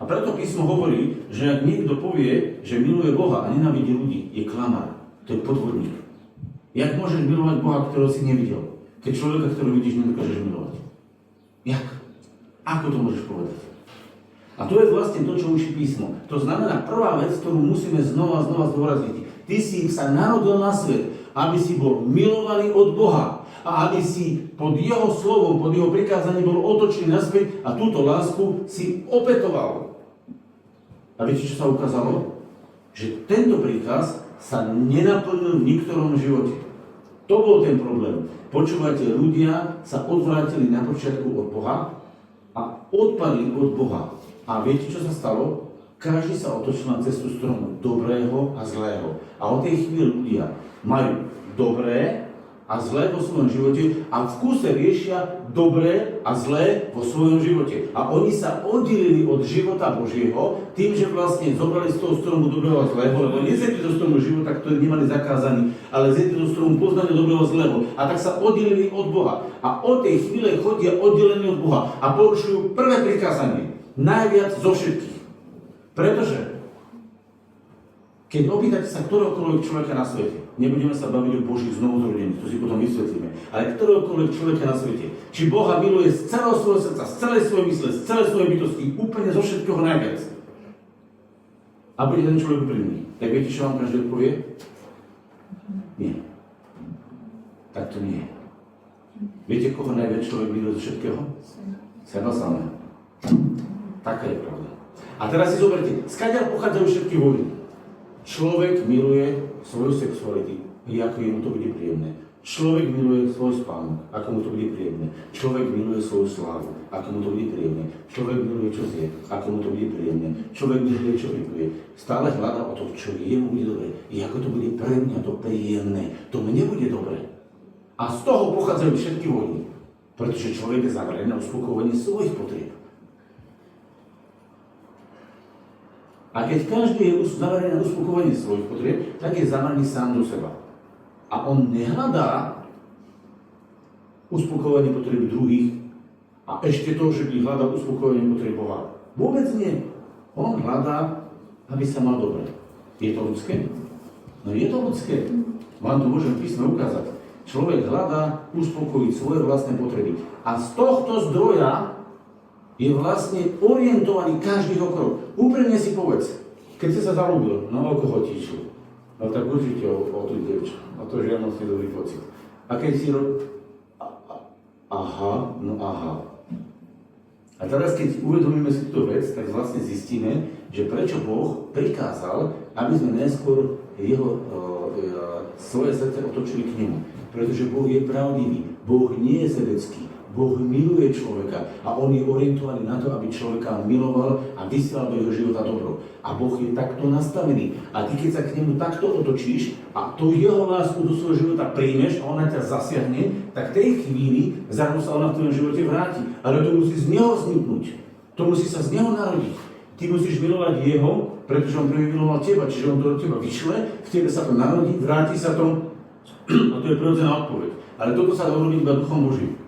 A preto písmo hovorí, že ak niekto povie, že miluje Boha a nenávidí ľudí, je klamár, to je podvodník. Jak môžeš milovať Boha, ktorého si nevidel, keď človeka, ktorého vidíš, nedokážeš milovať? Jak? Ako to môžeš povedať? A to je vlastne to, čo učí písmo. To znamená prvá vec, ktorú musíme znova zdôrazniť. Ty si sa narodil na svet, aby si bol milovaný od Boha a aby si pod jeho slovom, pod jeho prikázaním bol otočený naspäť a túto lásku si opetoval. A viete, čo sa ukázalo? Že tento príkaz sa nenaplnil v niektorom živote. To bol ten problém. Počúvajte, ľudia sa odvrátili na počiatku od Boha a odpadli od Boha. A viete, čo sa stalo? Každý sa otočil na cestu stromu dobrého a zlého. A od tej chvíli ľudia majú dobré a zlé vo svojom živote a v kúse riešia dobré a zlé vo svojom živote. A oni sa oddelili od života Božieho tým, že vlastne zobrali z toho stromu dobrého a zlého, lebo nezjedli zo stromu života, ktorý nemali zakázaný, ale zjedli zo stromu poznania dobrého a zlého. A tak sa oddelili od Boha. A od tej chvíle chodia oddelení od Boha a porušujú prvé prikázanie. Najviac zo všetkých. Pretože keď opýtate sa ktoréhokoľvek človeka na svete, nebudeme sa baviť o Božích znovuzrodení, to si potom vysvetlíme, ale ktoréhokoľvek človeka na svete, či Boha miluje z celého svojho srdca, z celej svojej mysle, z celej svojej bytosti, úplne zo všetkého najviac. A bude ten človek úprimný. Tak viete, čo vám každý odpovie? Nie. Tak to nie je. Viete, koho najviac človek miluje zo všetkého? Seba samého. Taká je pravda. A teraz si zoberte, skadiaľ pochádzajú všetky vojny. Človek miluje svoju sexualitu, ako mu to bude príjemné. Človek miluje svoj spánok, ako mu to bude príjemné. Človek miluje svoju slávu, ako mu to bude príjemné. Človek miluje, čo zje, ako mu to bude príjemné. Človek miluje, čo vypije. Stále hľadá o to, čo jemu bude dobre. Ako to bude pre mňa to príjemné. To mne bude dobre. A z toho pochádzajú všetky vojny. Pretože človek je zameraný na uspokojenie svojich potrieb. A keď každý je zameraný na uspokojenie svojich potrieb, tak je zameraný sám do seba. A on nehľadá uspokojenie potrieb druhých a ešte to, že by hľadal uspokojenie potrieb Boha. Vôbec nie. On hľadá, aby sa mal dobre. Je to ľudské? No je to ľudské. Vám to môžem písme ukázať. Človek hľadá uspokojiť svoje vlastné potreby. A z tohto zdroja je vlastne orientovaný každý krok. Úprimne si povedz, keď si sa zalúbil, no o koho ti išlo? No tak určite o tú dievču, o to žiadnosť dobrý pocit. A keď si aha. A teraz, keď uvedomíme si túto vec, tak vlastne zistíme, že prečo Boh prikázal, aby sme najskôr svoje srdce otočili k nemu. Pretože Boh je pravdivý, Boh nie je sebecký. Boh miluje človeka a on je orientovaný na to, aby človeka miloval a vysielal do jeho života dobro. A Boh je takto nastavený. A ty, keď sa k nemu takto otočíš a tú jeho lásku do svojho života príjmeš a ona ťa zasiahne, tak v tej chvíli zrazu sa ona v tvojom živote vráti. Ale to musí z neho vzniknúť. To musí sa z neho narodiť. Ty musíš milovať jeho, pretože on prvý miloval teba, čiže on to do teba vyšle, v tebe sa to narodí, vráti sa to a to je prirodzená odpoveď. Ale toto sa dá urobiť iba Duchom Božím.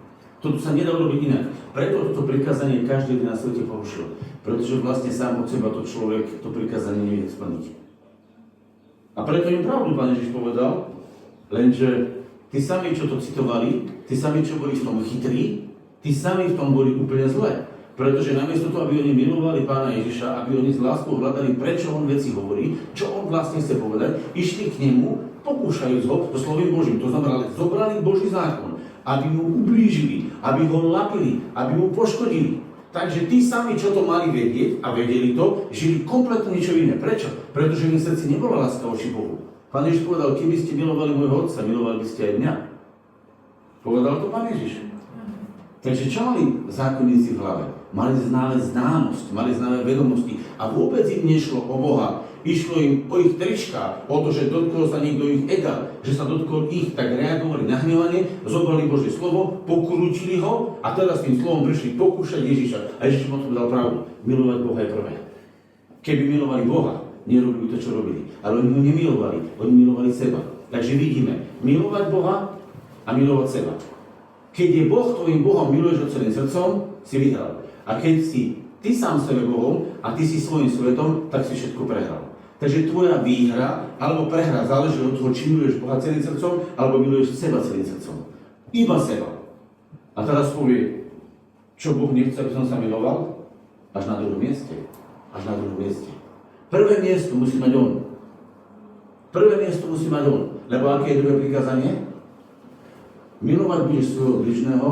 Toto sa nedá urobiť inak. Preto toto prikázanie každý na svete porušil. Pretože vlastne sám od seba to človek to prikázanie nevie splniť. A preto im pravdu Pán Ježiš povedal, lenže tí sami, čo to citovali, tí sami, čo boli v tom chytrí, tí sami v tom boli úplne zlé. Pretože namiesto toho, aby oni milovali Pána Ježiša, aby oni s láskou hľadali, prečo on veci hovorí, čo on vlastne chce povedať, išli k nemu, pokúšajúc ho so slovím Božím. To znamená, zobrali Boží zákon, aby mu ublížili, aby ho lapili, aby mu poškodili. Takže tí sami, čo to mali vedieť a vedeli to, žili kompletne niečo iné. Prečo? Pretože v ich srdci nebola láska voči Bohu. Pán Ježiš povedal, keby ste milovali môjho otca, milovali by ste aj mňa. Povedal to Pán Ježiš. Takže čo mali zákonníci v hlave? Mali znále známosť, mali znále vedomosti a vôbec im nešlo o Boha. Išlo im o ich trička, o to, že dotkol sa niekto ich ega, že sa dotkol ich, tak reagovali na hnevanie, zobrali Božie slovo, pokrútili ho a teraz tým slovom prišli pokúšať Ježiša. A Ježiš mu to dal pravdu. Milovať Boha je prvé. Keby milovali Boha, nerobili to, čo robili. Ale oni ho nemilovali, oni milovali seba. Takže vidíme, milovať Boha a milovať seba. Keď je Boh tvojim Bohom, miluješ ho celým srdcom, si vyhral. A keď si ty sám sebe Bohom a ty si svojím svetom, tak si všetko prehral. Takže tvoja výhra alebo prehra záleží od toho, či miluješ Boha celým srdcom, alebo miluješ seba celým srdcom. Iba seba. A teraz povie, čo Boh nechce, aby som sa miloval? Až na druhom mieste. Až na druhom mieste. Prvé miesto musí mať on. Prvé miesto musí mať on. Lebo aké je druhé prikázanie? Milovať budeš svojho bližného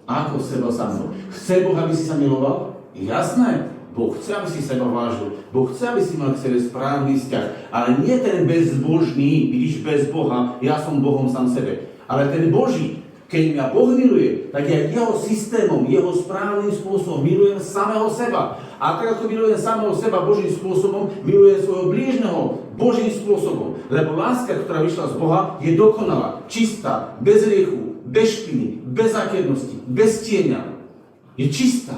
ako seba samého. Chce Boh, aby si sa miloval? Jasné. Boh chce, aby si seba vážil. Boh chce, aby si mal k sebe správny vzťah. Ale nie ten bezbožný, vidíš, bez Boha, ja som Bohom sám sebe. Ale ten Boží, keď mňa Boh miluje, tak ja jeho systémom, jeho správnym spôsobom milujem samého seba. A tak ako milujem samého seba Božím spôsobom, milujem svojho blížneho Božím spôsobom. Lebo láska, ktorá vyšla z Boha, je dokonalá, čistá, bez riechu, bez špiny, bez zákernosti, bez tieňa. Je čistá,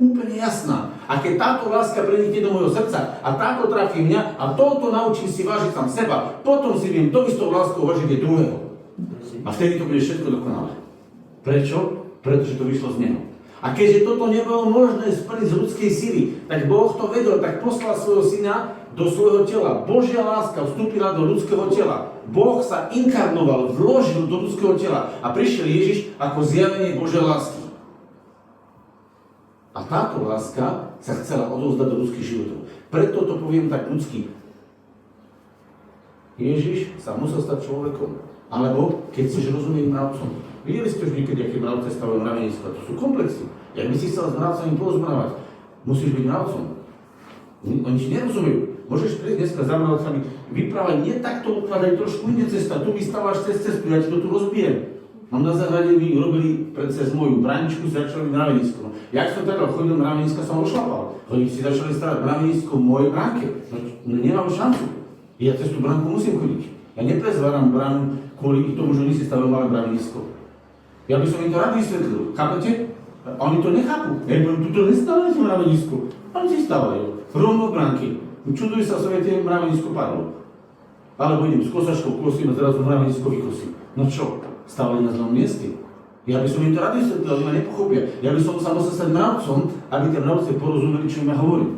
úplne jasná. A keď táto láska prenikne do môjho srdca a táto trafí mňa a touto naučím si vážiť sám seba, potom si viem to istou láskou vážiť aj druhého. A vtedy to bude všetko dokonalé. Prečo? Pretože to vyšlo z neho. A keďže toto nebolo možné splniť z ľudskej sily, tak Boh to vedel, tak poslal svojho syna do svojho tela. Božia láska vstúpila do ľudského tela. Boh sa inkarnoval, vložil do ľudského tela a prišiel Ježiš ako zjavenie Božej lásky. A táto láska sa chcela odovzdať do ľudských životov. Preto to poviem tak ľudsky. Ježiš sa musel stať človekom. Alebo keď chceš rozumieť mravcom. Videli ste už niekedy, aké mravce stavajú mraveniska. To sú komplexy. Jak by si chcel s mravcami porozprávať, musíš byť mravcom. Oni ti nerozumejú. Môžeš prísť dneska za mravcami, vyprávať, nie takto ukladaj trošku inde cesta, tu vystávaš cez cestu, ja ti to tu rozbijem. Mám na záhrade, my urobili cez moju bráničku, si začali mravenisko. Jak som teda chodil mraveniska, som ošlapal. Oni si začali stavať mravenisko v mojej bránke. No nemám šancu. Ja cez tú bránku musím chodiť. Ja neprezváram bránu kvôli tomu, že oni si stavili malé mravenisko. Ja by som im to rád vysvetlil. Chápete? A oni to nechápu. Ja poviem, tuto nestávajte mravenisko. Oni si stávajú. Rovno v bránke. Čudujú sa svoje tie mravenisko padlo. Alebo idem s kosačkou, kosím a zrazu mravenisko vykosím. No čo? Stávali na zlom mieste. Ja by som im to rád vysvetlil, ale ma nepochopia. Ja by som sa musel stať mravcom, aby tie mravce porozumeli, čo im ja hovorím.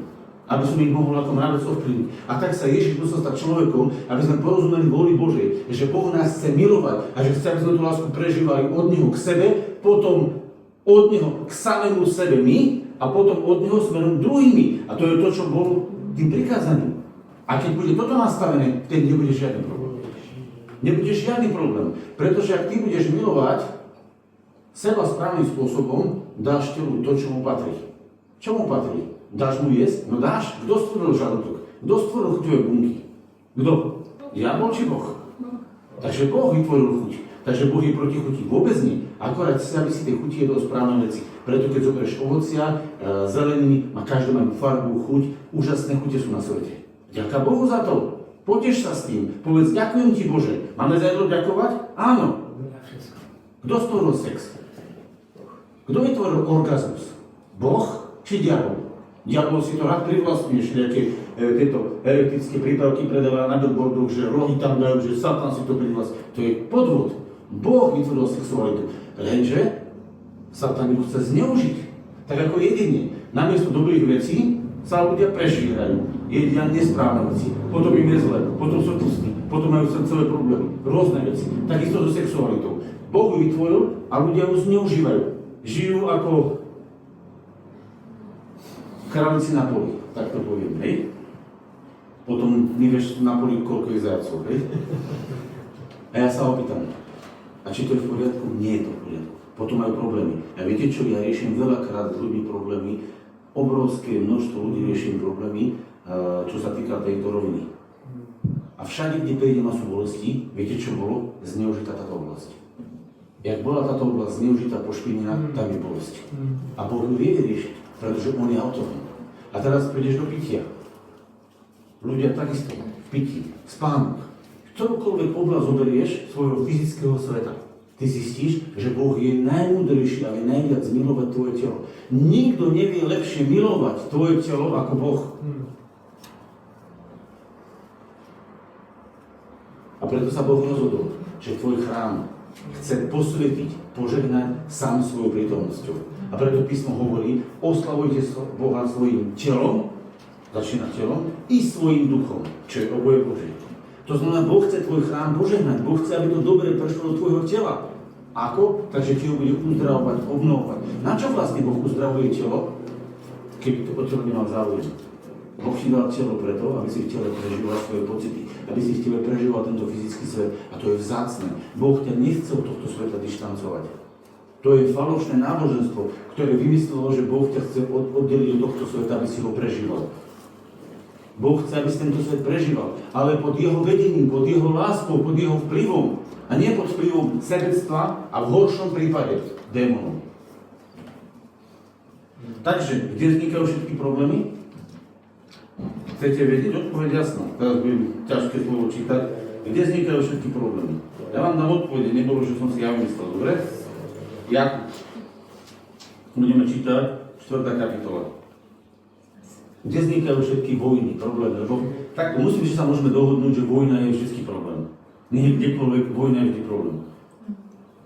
Aby som ich mohol ako mravec ovplyvniť. A tak sa Ježiš musel stať človekom, aby sme porozumeli vôli Božej, že Boh nás chce milovať a že chce, aby sme tú lásku prežívali od Neho k sebe, potom od Neho k samému sebe my a potom od Neho smerom druhými. A to je to, čo bolo tým prikázaním. A keď bude toto nastavené, vtedy nebude žiadny problém. Nebude žiadny problém, pretože ak ty budeš milovať seba správnym spôsobom, dáš telu to, čo mu patrí. Čo mu patrí? Dáš mu jesť? No dáš. Kto stvoril žalúdok? Kto stvoril chuťové bunky? Kto? Diabol či Boh? Takže Boh vytvoril chuť. Takže Boh je proti chuti. Vôbec nie. Akorát chce, aby si tie chuti jedol správne veci. Preto keď zoberieš ovocia, zeleniny, má každé majú farbu, chuť, úžasné chute sú na svete. Ďaká Bohu za to. Poteš sa s tým. Povedz, ďakujem ti Bože. Máme za jedlo ďakovať? Áno. Kto stvoril sex? Kto vytvoril orgazmus? Boh či diabol? Diabol si to rád privlastňuje, nejaké tieto elektrické prípravky predáva na billboardoch, že rohy tam dajú, že Satan si to privlastňuje. To je podvod. Boh vytvoril sexualitu. Lenže Satan ju chce zneužiť. Tak ako jedine. Namiesto dobrých vecí sa ľudia prežírajú. Jedia nesprávne veci. Potom im je zle. Potom sú tlstí. Potom majú srdcové problémy. Rôzne veci. Takisto so sexualitou. Boh ju vytvoril a ľudia ju zneužívajú. Žijú ako králici na poli. Tak to poviem, hej? Potom my vieš na poli, koľko je zajacov, hej? A ja sa opýtam, a či to je v poriadku? Nie je to v poriadku. potom majú problémy. A viete čo, ja riešim veľakrát s ľuďmi problémy, obrovské množstvo ľudí riešim problémy, čo sa týka tejto roviny. A všade, kde prejdem a sú bolesti, viete čo bolo? Zneužitá táto oblasť. Jak bola táto oblasť zneužitá, pošpinená, tam je bolesť. A Boh ju vie riešiť, pretože On je autorom. A teraz prídeš do pitia. Ľudia takisto, v pití, spánok. Ktorokoľvek oblasť zoberieš svojho fyzického sveta, ty zistíš, že Boh je najmúdrejší a je najviac milovať tvoje telo. Nikto nevie lepšie milovať tvoje telo ako Boh. A preto sa Boh rozhodol, že tvoj chrám chce posvetiť, požehnať sám svojou prítomnosťou. A preto písmo hovorí, oslavujte Boha svojim telom, začína telom, i svojim duchom, čo je oboje Božie. To znamená, Boh chce tvoj chrám požehnať, Boh chce, aby to dobre prešlo do tvojho tela. Ako? Takže ti ho bude uzdravovať, obnovovať. Na čo vlastne Boh uzdravuje telo, keby to o telo nemal záujem? Boh ti dal telo preto, aby si v tele prežíval svoje pocity, aby si v tele prežíval tento fyzický svet. A to je vzácne. Boh ťa nechce od tohto sveta dištancovať. To je falošné náboženstvo, ktoré vymyslelo, že Boh ťa chce oddeliť od tohto sveta, aby si ho prežíval. Boh chce, aby si tento svet prežíval, ale pod jeho vedením, pod jeho láskou, pod jeho vplyvom a nie pod vplyvom sebectva a v horšom prípade démonov. Takže, kde vznikajú všetky problémy? Chcete vedieť? Odpoveď jasná. Teraz budem ťažké slovo čítať. Kde vznikajú všetky problémy? Ja vám dám odpovede, nebolo, že som si ja vymyslel, dobre? Jakub. Budeme čítať 4. kapitola. Kde vznikajú všetky vojny, problémy? Lebo tak musím, že sa môžeme dohodnúť, že vojna je vždy problém. Nie kdekoľvek, vojna je vždy problém.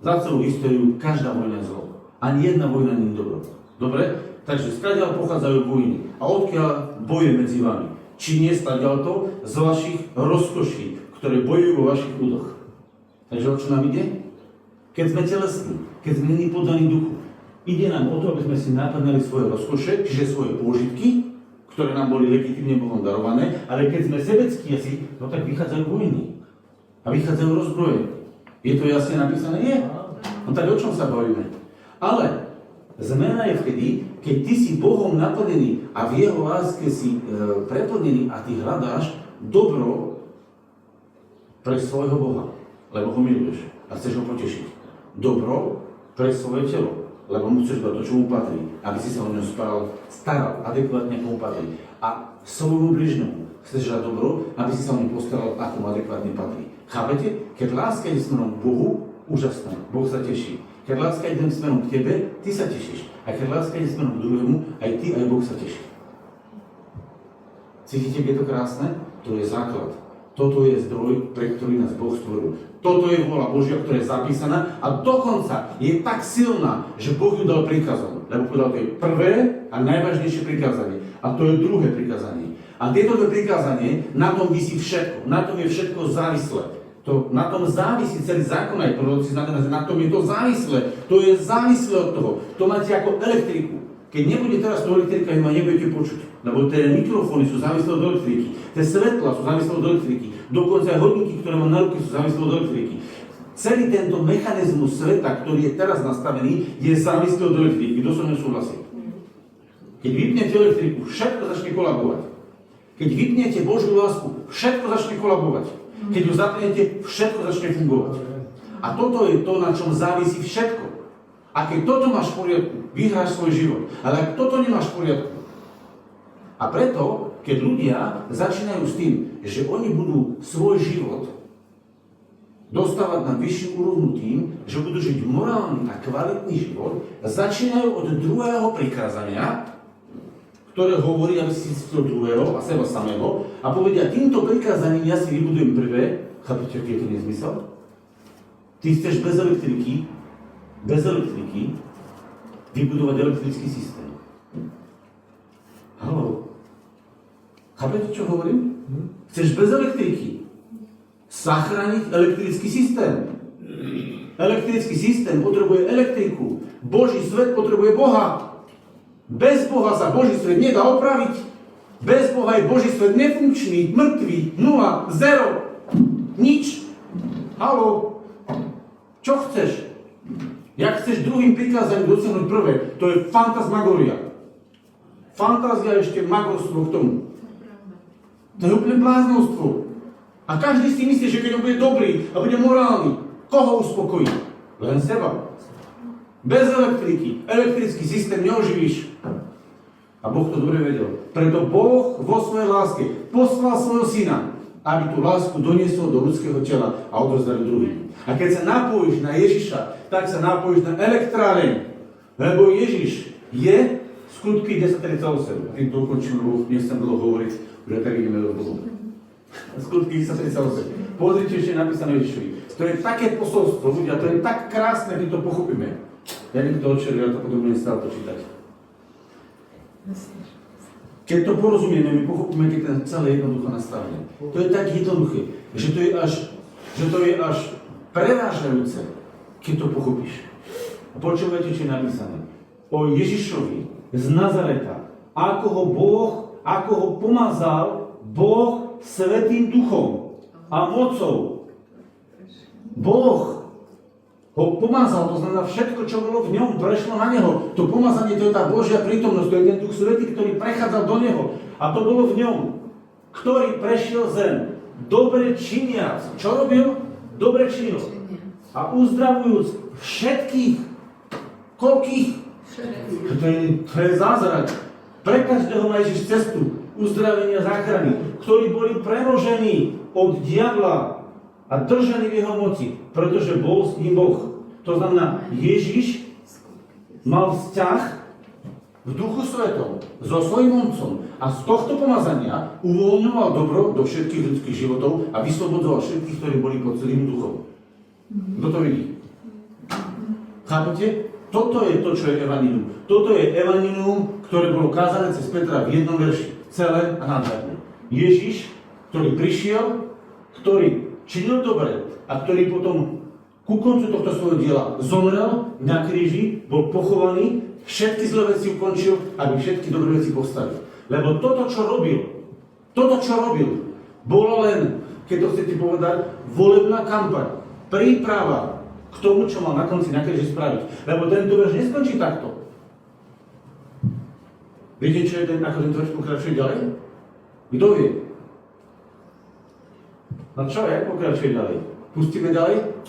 Za celú históriu každá vojna je zlo. Ani jedna vojna nie je dobro. Dobre? Takže skadiaľ pochádzajú vojny. A odkiaľ boje medzi vami? Či nie stadiaľ to z vašich rozkoší, ktoré bojujú vo vašich údoch. Takže o čo nám ide? Keď sme telesní, keď sme není poddaní duchu, ide nám o to, aby sme si naplňali svoje rozkoše, čiže svoje pôžitky, ktoré nám boli legitímne Bohom darované, ale keď sme sebeckí asi, no tak vychádzajú vojny. A vychádzajú rozbroje. Je to jasne napísané? Nie. No tak o čom sa bavíme? Ale zmena je vtedy, keď ty si Bohom naplnený a v jeho láske si preplnený a ty hľadáš dobro pre svojho Boha, lebo ho miluješ a chceš ho potešiť. Dobro pre svoje telo, lebo mu chceš dať to, čo mu patrí, aby si sa o ňo staral adekvátne, ako mu patrí. A svojmu bližnému chceš dať dobro, aby si sa o ňo postaral, ako mu adekvátne patrí. Chápete? Keď láska ide smerom k Bohu, úžasné, Boh sa teší. Keď láska ide smerom k tebe, ty sa tešíš. A keď láska ide smerom k druhému, aj ty, aj Boh sa teší. Cítite, je to krásne? To je základ. Toto je zdroj, pre ktorý nás Boh stvoril. Toto je vôľa Božia, ktorá je zapísaná a dokonca je tak silná, že Boh ju dal príkazom. Lebo povedal, to je prvé a najvážnejšie prikázanie. A to je druhé prikázanie. A tieto dve prikázanie, na tom visí všetko. Na tom je všetko závislé. Na tom závisí celý zákon aj proroci, znamená, že na tom je to závislé. To je závislé od toho. To máte ako elektriku. Keď nebude teraz to elektrika, vy ma nebudete počuť. Lebo tie mikrofóny sú závislé od elektriky. Tie svetlá sú závislé od elektriky. Dokonca aj hodinky, ktoré mám na ruke, sú závislé od elektriky. Celý tento mechanizmus sveta, ktorý je teraz nastavený, je závislý od elektriky. Kto so mnou súhlasí? Keď vypnete elektriku, všetko začne kolabovať. Keď vypnete Božiu lásku, všetko začne kolabovať. Keď ju zapnete, všetko začne fungovať. A toto je to, na čom závisí všetko. A keď toto máš v poriadku, vyhráš svoj život. Ale ak toto nemáš v poriadku. A preto, keď ľudia začínajú s tým, že oni budú svoj život dostávať na vyššiu úrovnu tým, že budú žiť morálny a kvalitný život, začínajú od druhého prikázania, ktoré hovorí, aby si cítil druhého a seba samého, a povedia, týmto prikázaním ja si vybudujem prvé. Chápete, aký je to nezmysel? Ty chceš bez elektriky vybudovať elektrický systém. Haló? Chápete, čo hovorím? Chceš bez elektriky zachrániť elektrický systém. Elektrický systém potrebuje elektriku. Boží svet potrebuje Boha. Bez Boha sa Boží svet nedá opraviť. Bez Boha je Boží svet nefunkčný, mŕtvý, 0, 0, nič. Haló? Čo chceš? Jak chceš druhým prikázaním dosiahnuť prvé, to je fantasmagoria. Fantázia ešte magorstvo k tomu. To je úplne bláznostvo. A každý si myslí, že keď on bude dobrý a bude morálny, koho uspokojí? Len seba. Bez elektriky, elektrický systém neoživíš. A Boh to dobre vedel. Preto Boh vo svojej láske poslal svojho syna, aby tú lásku doniesol do ľudského tela a odovzdal druhým. A keď sa napojíš na Ježiša, tak sa napojíš na elektráreň. Lebo Ježiš je skutky 10.38. Týmto ukončím, lebo nechcem dlho hovoriť, že tak ideme do Bohu. Skutky 10.38. Pozrite, čo je napísané Ježišovi. To je také posolstvo, ľudia, to je tak krásne, keď to pochopíme. Ja niekto odčeril, ja to potom budem stále to čítať. Keď to porozumieme, my pochopíme, keď ten celé jednoducho nastavené. To je tak jednoduché, že to je až prerážajúce, keď to pochopíš. A počúvajte, čo je napísané. O Ježišovi z Nazareta, ako ho pomazal Boh Svätým Duchom a mocou. Boh ho pomazal, to znamená všetko, čo bolo v ňom, prešlo na neho. To pomazanie, to je tá Božia prítomnosť, to je ten Duch Svätý, ktorý prechádzal do neho. A to bolo v ňom, ktorý prešiel zem. Dobre činiac. Čo robil? Dobre činil. A uzdravujúc všetkých. Koľkých? To je zázrak. Pre každého má Ježiš cestu uzdravenia, záchrany, ktorí boli premožení od diabla a držaní v jeho moci, pretože bol s ním Boh. To znamená, Ježiš mal vzťah v Duchu Svetom so svojím Otcom a z tohto pomazania uvoľňoval dobro do všetkých ľudských životov a vyslobodzoval všetkých, ktorí boli pod celým duchom. Kto to vidí? Chápete? Toto je to, čo je evanjelium. Toto je evanjelium, ktoré bolo kázané cez Petra v jednom verši. Celé a nádherné. Ježiš, ktorý prišiel, ktorý činil dobre a ktorý potom ku koncu tohto svojho diela zomrel na kríži, bol pochovaný, všetky zlé veci ukončil, aby všetky dobré veci povstali. Lebo toto, čo robil, bolo len, keď to chcete povedať, volebná kampaň, príprava k tomu, čo mal na konci na kríži spraviť. Lebo tento verš neskončí takto. Viete, čo je ako tento verš pokračuje ďalej? Kto vie? No čo, jak pokračuje ďalej? Pustíme ďalej?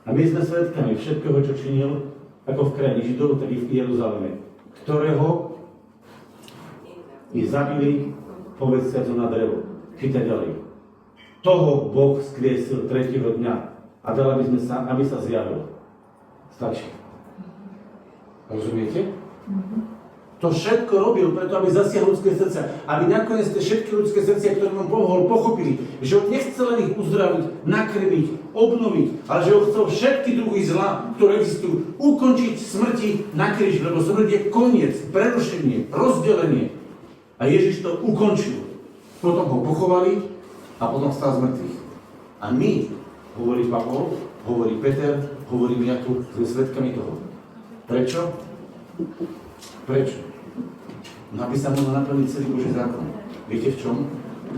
A my sme svedkami všetkého, čo činil, ako v krajine Židov, tak i v Jeruzaleme, ktorého i zabili, povedzciac na drevo. Čítaj ďalej. Toho Boh skriesil 3. dňa a dal, aby sa zjavil. Stačí. Rozumiete? To všetko robil preto, aby zasiahol ľudské srdcia. Aby nakoniec tie všetky ľudské srdcia, ktoré vám pomohol, pochopili, že on nechce len ich uzdraviť, nakrmiť, obnoviť, ale že on chcel všetky druhy zla, ktoré existujú, ukončiť smrti na kríži, lebo smrť je koniec, prerušenie, rozdelenie. A Ježiš to ukončil. Potom ho pochovali a potom vstal z mŕtvych. A my, hovorí Pavol, hovorí Peter, hovorím ja tu, sme svedkami toho. Prečo? Prečo? Napísané na naplniť celý Boží zákon. Viete v čom?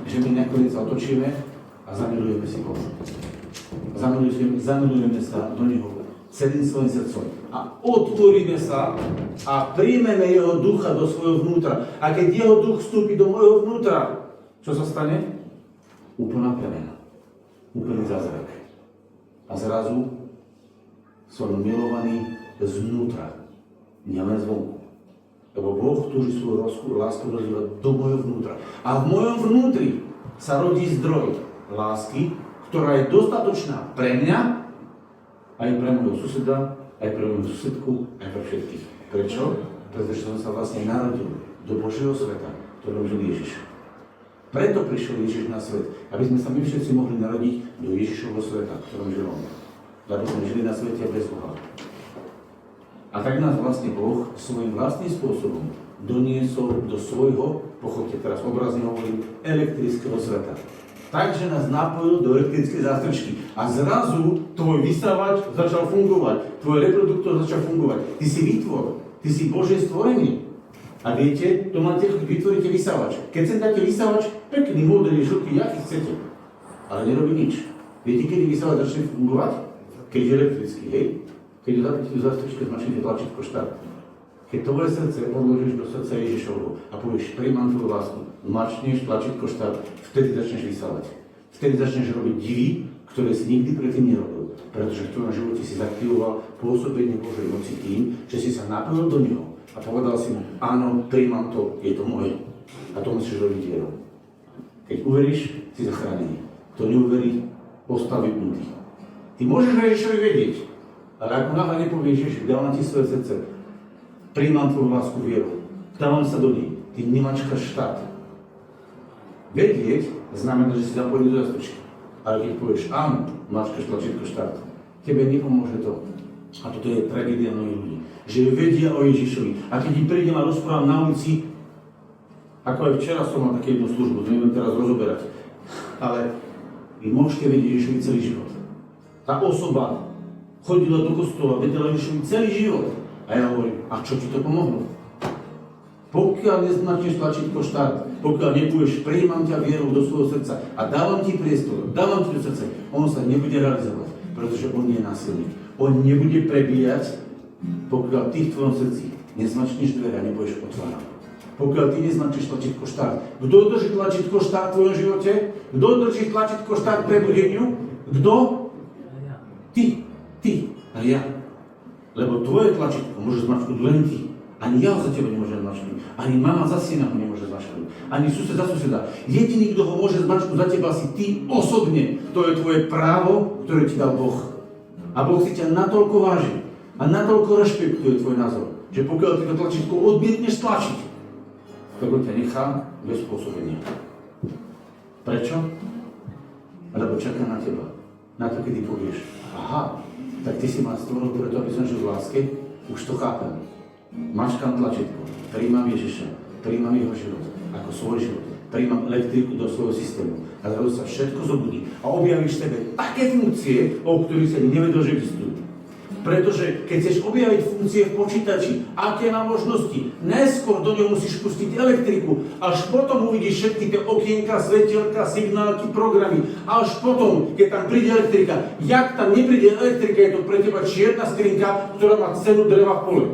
Že my nakoniec sa otočíme a zamilujeme si Boha. Zamilujeme sa do Neho celým svojim srdcom. A otvoríme sa a príjmeme Jeho ducha do svojho vnútra. A keď Jeho duch vstúpi do môjho vnútra, čo sa stane? Úplná premena. Úplný zázrak. A zrazu som milovaný znútra, nielen zvonku. Lebo Boh túži svoju lásku rozlievať do mojho vnútra. A v mojom vnútri sa rodí zdroj lásky, ktorá je dostatočná pre mňa, aj pre môjho suseda, aj pre moju susedku, aj pre všetkých. Prečo? Pretože som sa vlastne narodil do Božieho sveta, v ktorom žil Ježiš. Preto prišiel Ježiš na svet, aby sme sa my všetci mohli narodiť do Ježišovho sveta, v ktorom žil on. Lebo sme žili na svete bez Boha. A tak nás vlastne Boh svojím vlastným spôsobom doniesol do svojho, pochopte teraz obrazne hovorím, elektrického sveta. Takže nás napojil do elektrickej zástrčky. A zrazu tvoj vysávač začal fungovať, tvoj reproduktor začal fungovať. Ty si vytvor, ty si Božie stvorenie. A viete, to máte, keď vytvoríte vysávač. Keď sem dáte vysávač, pekný, modrý, žltý, aký chcete. Ale nerobí nič. Viete, kedy vysielač začne fungovať? Keď je elektrický, hej? Keď ju zapnete do zastrčky, zmačnete tlačítko štart. Keď tvoje srdce odložíš do srdca Ježišovho a povieš, príjmam tvoju lásku, zmačneš tlačítko štart, vtedy začneš vysielať. Vtedy začneš robiť divy, ktoré si nikdy predtým nerobil. Pretože v tvojom živote si zaktivoval pôsobenie Božej moci tým, že si sa napojil do neho a povedal si mu, áno, príjmam to, je to moje. A to musíš robiť vierou. Keď uveríš, si zachránený. Kto neuverí, ostal vypnutý. Ty môžeš Ježišovi vedieť, ale ako náhle nepovieš, Ježiš, dávam ti svoje srdce, príjmam tvoju lásku vierou, dávam sa do nej, ty nemačkaš štát. Vedieť znamená, že si zapojený do zastrčky. Ale keď povieš áno, mačkaš tlačítko štart, tebe nepomôže to. A toto je tragédia mnohých ľudí. Že vedia o Ježišovi. A keď im prídem a rozprávam na ulici, ako aj včera som mal také jednu službu, to neviem teraz rozoberať, ale vy môžete vedieť Ježišovi celý život. Tá osoba chodila do kostola, vedela Ježišovi celý život. A ja hovorím, a čo ti to pomohlo? Pokiaľ neznačíš tlačítko štart, pokiaľ nepovieš, prijímam ťa vierou do svojho srdca a dávam ti priestor, dávam ti do srdca, on sa nebude realizovať, pretože on nie je násilník. On nebude prebíjať, pokiaľ ty v tvojom srdci neznačíš dvere a nepovieš otváram. Pokiaľ ty neznačíš tlačítko štart. Kto drží tlačítko štart v tvojom živote? Kto drží tlačítko štart prebudeniu? Kto? Ty a ja. Lebo tvoje tlačítko môže zmačknúť len ty. Ani ja za teba nemôžem zmačknúť. Ani mama za syna ho nemôže zmačknúť. Ani sused za suseda. Jediný, kto ho môže zmačknúť za teba, si ty osobne. To je tvoje právo, ktoré ti dal Boh. A Boh si ťa natoľko váži a natoľko rešpektuje tvoj názor, že pokiaľ ty to tlačítko odmietneš tlačiť, tak on ťa nechá bez pôsobenia. Prečo? Lebo čaká na teba. Na to, kedy povieš, aha, tak ty si ma stvoril preto, aby som žil v láske, už to chápem. Mačkám tlačítko, prijímam Ježiša, prijímam jeho život ako svoj život, prijímam elektriku do svojho systému a zrazu sa všetko zobudí a objavíš v sebe také funkcie, o ktorých sa nevedel, že existujú. Pretože keď chceš objaviť funkcie v počítači, aké má možnosti, neskôr do neho musíš pustiť elektriku, až potom uvidíš všetky tie okienka, svetielka, signálky, programy, až potom, keď tam príde elektrika, jak tam nepríde elektrika, je to pre teba čierna skrinka, ktorá má cenu dreva v pole.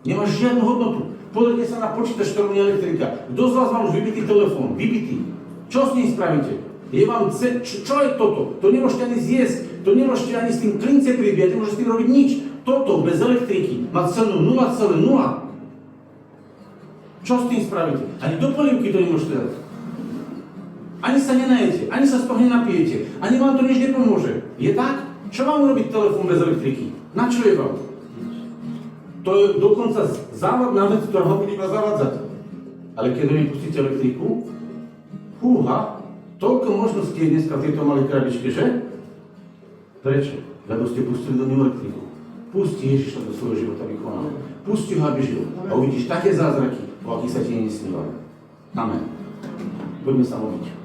Nemáš žiadnu hodnotu. Pozrite sa na počítač, ktorý nie je elektrika. Kto z vás má už vybitý telefón? Vybitý. Čo s ním spravíte? Je vám čo je toto? To nemôžete ani zjesť. To nemôžete ani s tým klince pribíjať. Nemôžete s tým robiť nič. Toto bez elektriky má cenu 0,0. Čo s tým spravíte? Ani do polievky to nemôžete dať. Ani sa nenajete. Ani sa z toho nenapijete. Ani vám to nič nepomôže. Je tak? Čo vám urobiť telefón bez elektriky? Na čo je vám? To je dokonca závadná vec, ktorá ho bude iba zavádzať. Ale keď do nej pustíte elektriku, fúha, toľko možností je dneska v tejto malej krabičke, že? Prečo? Lebo ste pustili do ňu elektriku. Pusti Ježiša do svojho života vykonal. Pusti ho, aby žil. A uvidíš také zázraky, o akých sa ti nesnívali. Amen. Poďme sa modliť.